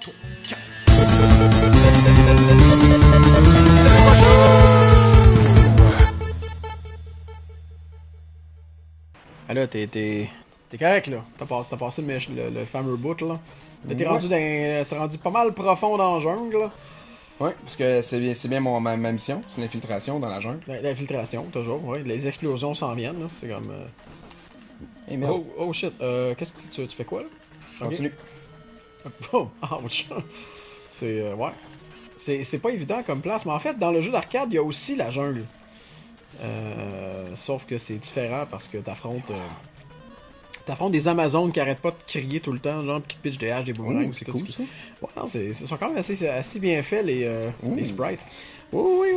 3, 4. Salut, ah là, t'es correct, là. T'as passé le fameux bout, là. T'es rendu pas mal profond dans la jungle, là. Ouais, parce que c'est bien ma mission, c'est l'infiltration dans la jungle. L'infiltration, toujours, ouais. Les explosions s'en viennent, là. C'est comme... Hey, merde. Oh shit, qu'est-ce que tu fais quoi, là? Je continue. Oh, ouch. C'est, ouais. C'est pas évident comme place, mais en fait, dans le jeu d'arcade, il y a aussi la jungle. Sauf que c'est différent parce que t'affrontes des Amazones qui arrêtent pas de crier tout le temps, genre, pis qui te pitchent des haches, des boomerangs. C'est cool, ça. Ouais, non, c'est sont quand même assez bien faits, les sprites. Oui.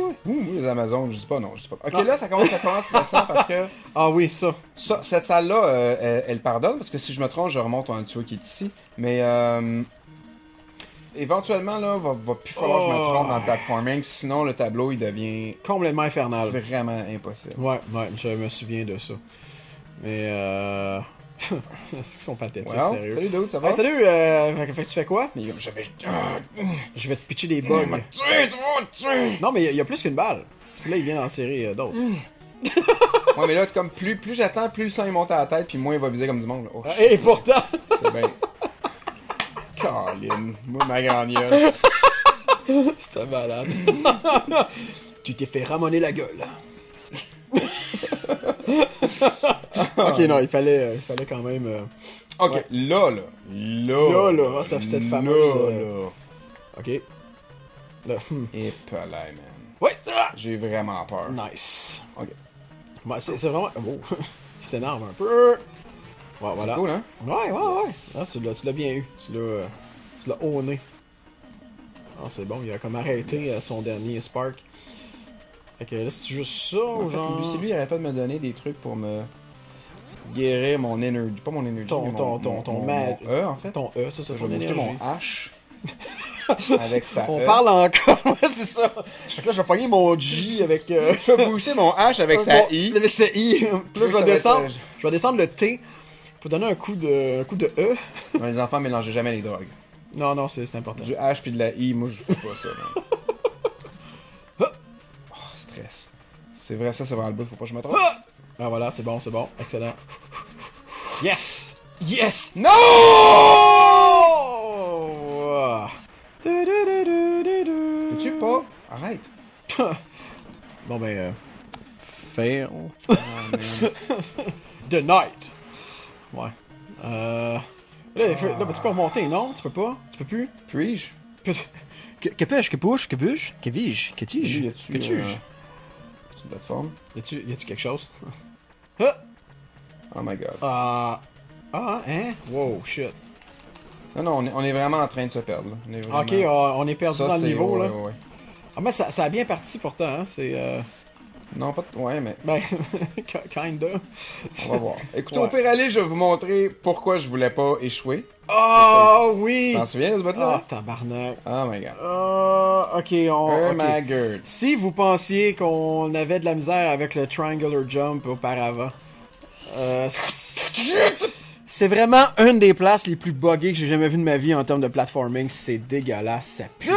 Les Amazones, je dis pas non, je dis pas. Ok, non. Là, ça commence stressant parce que... Ah oui, ça. Cette salle-là, elle pardonne, parce que si je me trompe, je remonte en dessous qui est ici. Mais, éventuellement, là, va plus falloir que je me trompe dans le platforming, sinon le tableau, il devient... complètement infernal. Vraiment impossible. Ouais, je me souviens de ça. Mais, c'est qu'ils sont pathétiques, sérieux. Salut dude, ça va? Hey, salut, fait que tu fais quoi? Je vais te pitcher des bugs. Tu vas me tuer! Non, mais il y a plus qu'une balle. Parce que là, il vient d'en tirer d'autres. Ouais, mais là, c'est comme plus j'attends, plus le sang il monte à la tête, puis moins il va viser comme du monde. Oh, Et pourtant... c'est bien... Colin, moi ma grande gueule. C'était malade. Tu t'es fait ramoner la gueule. Ok, non, il fallait quand même... Ok, ouais. là, cette fameuse... là. Ok. Là. Et là, man. Ouais! J'ai vraiment peur. Nice. Ok. Ouais, c'est vraiment... Oh. Il s'énerve un peu. Ouais, voilà. C'est cool, hein? Ouais. Ah, tu l'as bien eu. Tu l'as honné. Ah, c'est bon, il a comme arrêté son dernier Spark. Fait que là, c'est juste ça, ou genre... Lui, il arrête pas de me donner des trucs pour me guérir mon énergie. Pas mon énergie, ton mag... E, en fait. Ton E, ça, Je ton vais booster énergie. mon H avec sa On E. parle encore, ouais, c'est ça. Fait que là, je vais pogner mon J avec... Je vais booster mon H avec sa I. Avec sa I. Puis là, Ça je vais descendre le T pour donner un coup de E. Ouais, les enfants, mélangez jamais les drogues. Non, c'est important. Du H puis de la I, moi, je fais pas ça. Oh, stress. C'est vrai, ça, c'est vraiment le but, faut pas que je me trompe. Ah, voilà, c'est bon. Excellent. Yes! No! Peux-tu pas? Arrête. Bon, ben... fail. Oh, man. The night. Ouais. Là, ben, tu peux remonter, non? Tu peux pas? Tu peux plus? Puis-je? Que pêche, que push, que vuge, que vige, que tige, Y a-tu que tuge. une plateforme? Y a-tu quelque chose? Oh my god. Hein? Wow, shit. Non, on est vraiment en train de se perdre. Là. On est vraiment... Ok, on est perdu ça, dans le niveau, là. Ouais. Ah, mais ça a bien parti pourtant, hein? C'est... Non, pas de... Ouais, mais... Ben, kinda. On va voir. Écoutez, Ouais. au pire aller, je vais vous montrer pourquoi je voulais pas échouer. Oh, oui! Tu t'en souviens de ce bout-là? Ah, tabarnak. Oh my god. Ok, Oh ok. my god. Si vous pensiez qu'on avait de la misère avec le triangular jump auparavant, c'est vraiment une des places les plus buggées que j'ai jamais vues de ma vie en termes de platforming. C'est dégueulasse, ça pue.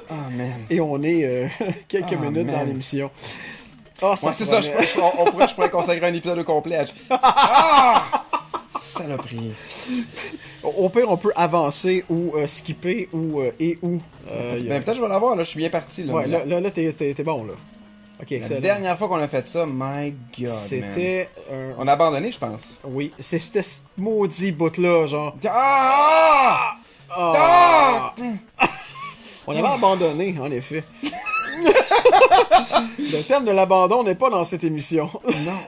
Oh man. Et on est quelques minutes dans l'émission. Oh, ça Ouais, c'est ça, je pourrais consacrer un épisode complet à... Saloperie. Au pire, on peut avancer ou skipper ou Ben, peut-être je vais l'avoir, là, je suis bien parti. Là, ouais, là t'es bon, là. Ok, la excellent. dernière fois qu'on a fait ça, my god, C'était man. On a abandonné, je pense. Oui, c'était ce maudit bout-là, genre... Ah! On avait abandonné, en effet. Le terme de l'abandon n'est pas dans cette émission.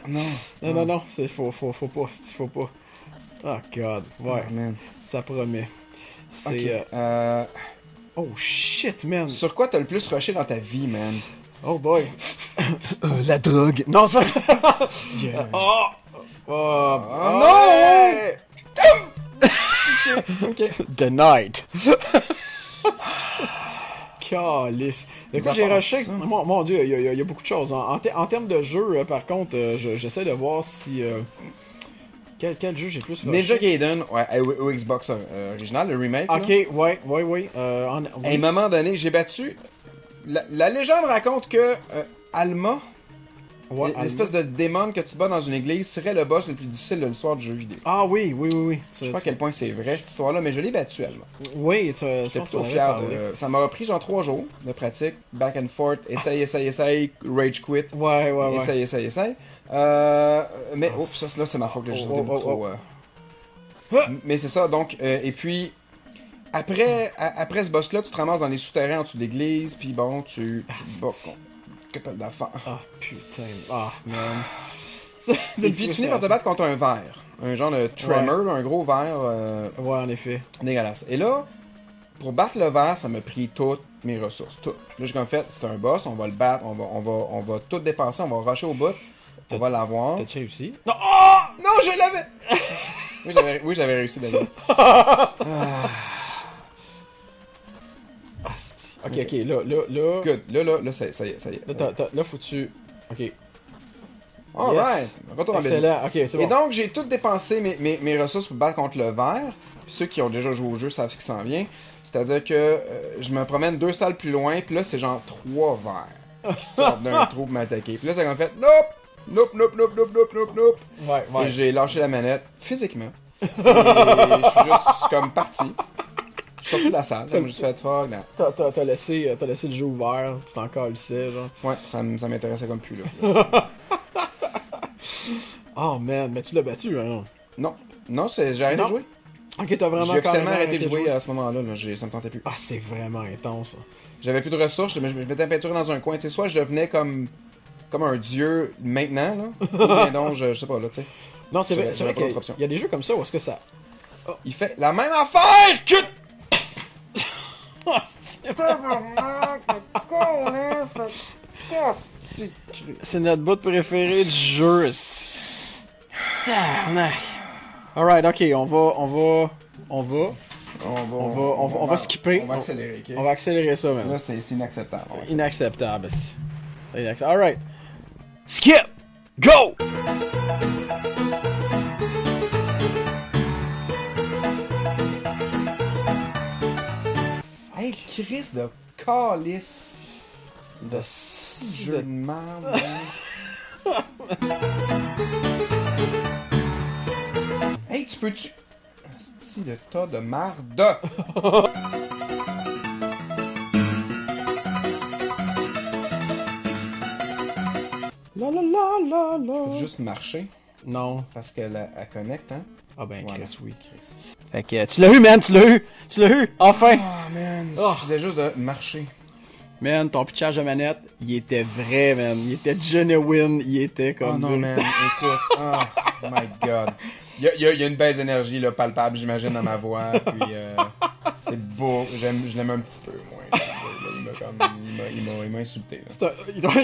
Non. Non, faut pas. Oh god, ouais, Oh, man. ça promet. C'est... Ok, Oh shit, man. sur quoi t'as le plus rushé dans ta vie, man? Oh boy. La drogue. Non, c'est pas... Yeah. non! Ouais. Ok. The night. Calice. Écoute, j'ai rushé. Mon dieu, il y a beaucoup de choses. En termes de jeu, par contre, j'essaie de voir si... Quel jeu j'ai plus rushé? Ninja Gaiden, ouais, au Xbox original, le remake. Ok, là. ouais. À un moment donné, j'ai battu. La légende raconte que Alma, Ouais, l'espèce de démon que tu bats dans une église, serait le boss le plus difficile de l'histoire du jeu vidéo. Ah oui. Je sais pas à quel point c'est vrai cette histoire-là, mais je l'ai battu, Alma. Oui, je J'étais pense plutôt qu'on avait fier. parlé. Ça m'a repris genre 3 jours de pratique, back and forth, essaye, rage quit. Ouais. Essaye. Mais, oups, là, c'est ma faute que j'ai sauté beaucoup trop. Mais c'est ça, donc, et puis, après ce boss-là, tu te ramasses dans les souterrains en dessous de l'église, puis bon, tu bats contre d'enfants. Ah, putain. Ah, man. Et puis, tu finis par te battre contre un verre. Un genre de tremor, un gros verre Ouais, en effet. dégueulasse. Et là, pour battre le verre, ça m'a pris toutes mes ressources. Toutes. Là, j'ai comme fait, c'est un boss, on va le battre, on va tout dépenser, on va rusher au bout, on va l'avoir. T'as-tu réussi? Non, oh! Non, je l'avais! oui, j'avais réussi d'ailleurs. Ok, là. Good. Là, ça y est. Là, faut-tu. Ok. Alright. Yes. Retour en Excellent, ok, c'est bon. Et donc, j'ai tout dépensé mes ressources pour battre contre le verre. Puis ceux qui ont déjà joué au jeu savent ce qui s'en vient. C'est-à-dire que je me promène 2 salles plus loin, puis là, c'est genre 3 verres qui sortent d'un trou pour m'attaquer. Puis là, c'est comme fait, nope. Ouais. Et j'ai lâché la manette physiquement. Et je suis juste comme parti. Je suis sorti de la salle, j'ai juste fait fuck. T'as laissé le jeu ouvert, tu t'en calissais, genre. Ouais, ça m'intéressait comme plus là. Oh man, mais tu l'as battu, hein? Non, j'ai arrêté de jouer. Ok, t'as vraiment J'ai officiellement carrément arrêté de jouer à ce moment-là, ça me tentait plus. Ah, c'est vraiment intense, ça. J'avais plus de ressources, je me mettais à peinturer dans un coin. Tu sais, soit je devenais comme un dieu maintenant, là. Ou bien donc, je sais pas, là, tu sais. Non, c'est vrai pas d'autre option. qu'il y a des jeux comme ça où est-ce que ça. Il fait la même affaire que. C'est notre bout préféré du jeu. Alright, ok, on va skipper. On va accélérer, ok? On va accélérer ça, man. Là, c'est inacceptable. Inacceptable. Alright. Skip! Go! Hey, Chris de calice de jeu de merde. Hey, tu peux-tu... Asti de tas de marde. La. Faut juste marcher, Non. parce qu'elle connecte, hein? Ah ben, Voilà. Chris, oui, Chris. Fait que tu l'as eu, man, tu l'as eu, enfin! Ah, man, Oh. il suffisait juste de marcher. Man, ton pitchage de manette, il était vrai, man. Il était genuine, il était comme... Oh non, man, écoute, oh my god. Il y a une baisse d'énergie là, palpable, j'imagine, dans ma voix, puis c'est beau, je l'aime un petit peu moins. Il m'a insulté. Là.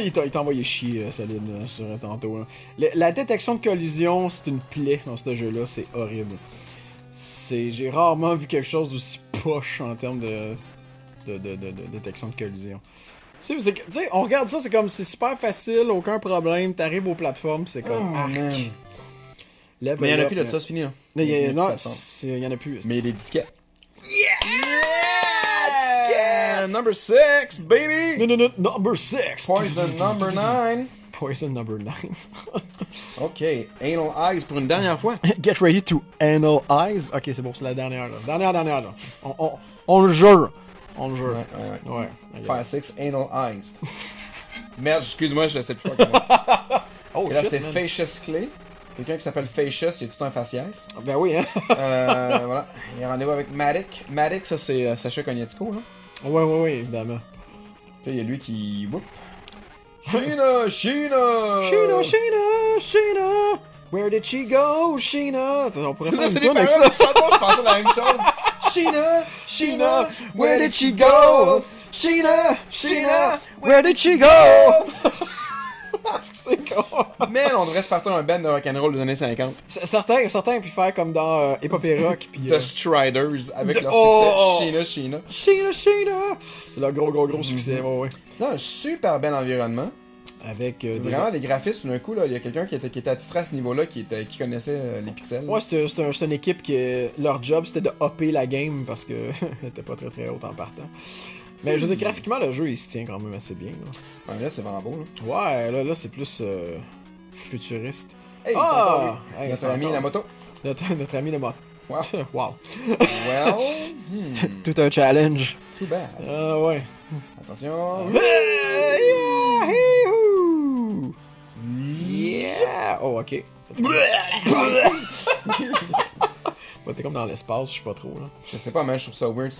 Il t'a envoyé chier, Solide, je dirais tantôt. Là. La détection de collision, c'est une plaie dans ce jeu-là, c'est horrible. J'ai rarement vu quelque chose d'aussi poche en termes de détection de collision. Tu sais, on regarde ça, c'est comme, c'est super facile, aucun problème, t'arrives aux plateformes, c'est comme, Oh, man. Level Mais il y en a up, plus de man. ça, c'est fini. Là. Non, il y plateformes. en a plus. Mais les disquettes. Yeah! Number 6, baby! No, number 6! Poison number 9. Poison number 9. Ok, Anal Eyes pour une dernière fois. Get ready to analyze. Ok, c'est bon, c'est la dernière, là. Dernière, là. On le jure. On le jure. Ouais. Fire 6, Anal Eyes. Merde, excuse-moi, je sais plus quoi. Oh, Et là, shit, c'est man. Facious Clay. Quelqu'un qui s'appelle Facious, il a tout un faciès. Ben oui, hein. Voilà. Il y a rendez-vous avec Matic. Matic, ça, c'est Sacha Konietzko, là. Ouais, évidemment. Là, il y a lui qui... Whoop. Sheena! Where did she go, Sheena? On pourrait faire C'est une ça, c'est les tourne avec paroles ça. de chanson, je pensais la même chose. Sheena, where did she go? Sheena, where did she go? C'est con. Man, on devrait se partir un band de rock'n'roll des années 50. Certains, puis faire comme dans Épopée Rock, puis... The Striders, avec leur Oh! succès. Sheena. Sheena! C'est leur gros succès, ouais. Là, un super bel environnement. Avec vraiment des graphistes, tout d'un coup, là, il y a quelqu'un qui était attitré à ce niveau-là, qui connaissait les pixels. Ouais, c'était une équipe que leur job c'était de hopper la game parce que elle était pas très très haute en partant. Mais je veux dire, graphiquement, le jeu il se tient quand même assez bien. Là, Ouais, là c'est vraiment beau. Là. ouais, là c'est plus futuriste. Hey, Hey, notre ami la moto. Notre ami le moto. Wow. Wow. Well, C'est tout un challenge. too bad. Ouais. Attention. Yahoo! Yeah! Oh, ok. Ouais, t'es comme dans l'espace, je sais pas trop, là. Je sais pas, man, je trouve ça weird.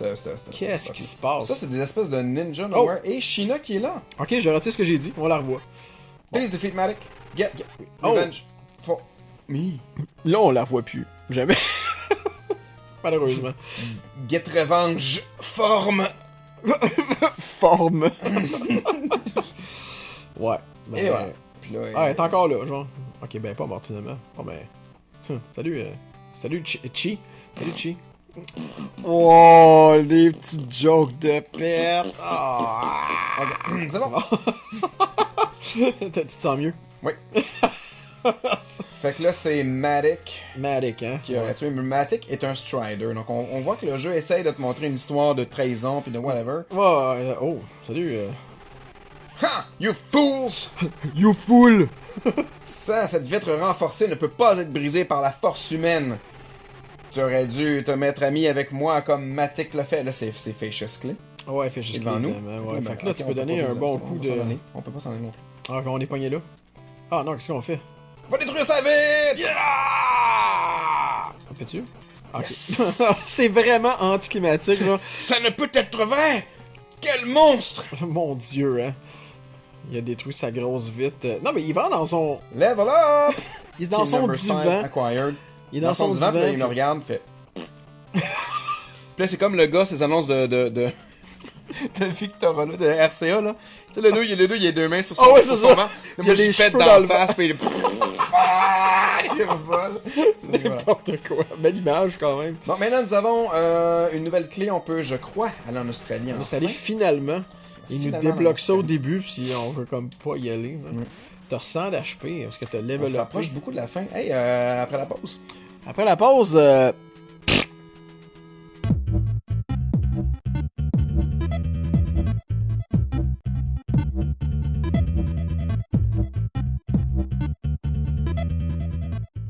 Qu'est-ce qui se passe? Ça, c'est des espèces de ninja nowhere. Et Sheena qui est là. Ok, je retire ce que j'ai dit, on la revoit. Please defeat Matic. Get Oh. revenge. For me. Là, on la voit plus. Jamais. Malheureusement. Get revenge. Forme. Forme. Ouais. Ben, Et voilà. Puis là, ah, elle est encore là, genre. Ok, ben, pas morte finalement. Oh, ben. Salut, salut, Chi. Salut, Chi. Oh, les petites jokes de perte. Oh. c'est bon. Tu te sens mieux? Oui. Fait que là, c'est Matic Matic, hein? qui aurait tué. Mais Matic est un Strider. Donc, on voit que le jeu essaye de te montrer une histoire de trahison puis de whatever. Ouais, oh, salut. Ha! You fools! You fool! Cette vitre renforcée ne peut pas être brisée par la force humaine. Tu aurais dû te mettre ami avec moi comme Matic le fait. Là, c'est Facious Clay. Ouais, fait juste devant nous. Ouais. Fait que là, Ok, tu on peux peut donner pas un vous- bon on coup peut de. s'en aller. On peut pas s'en aller non plus. Ah, on est pogné là. Ah non, qu'est-ce qu'on fait? Va détruire sa vitre! Yeah! On fait-tu? Ok. Yes. C'est vraiment anticlimatique, genre. Ça ne peut être vrai! Quel monstre! Mon dieu, hein. Il a détruit sa grosse vitre. Non, mais il va dans son. Level up! Il est dans King son number 5 divan. acquired. Il est dans son divan. puis là, il me regarde, fait. Puis là, c'est comme le gars, ces annonces de Victora, là, de RCA, là. Tu sais, le deux, il a deux mains sur son, Ah ouais, sur c'est son ça. ventre. Il Moi, a les je pète cheveux dans dans le le face, puis il Ah! Il revole. N'importe quoi. Belle image quand même. Bon, maintenant, nous avons une nouvelle clé. On peut, je crois, aller en Australie. On est allé finalement. Il nous Finalement, débloque ça au Australie. début, puis on veut comme pas y aller. T'as 100 d'HP, parce que t'as On level se up. rapproche beaucoup de la fin. Hey, après la pause. Après la pause,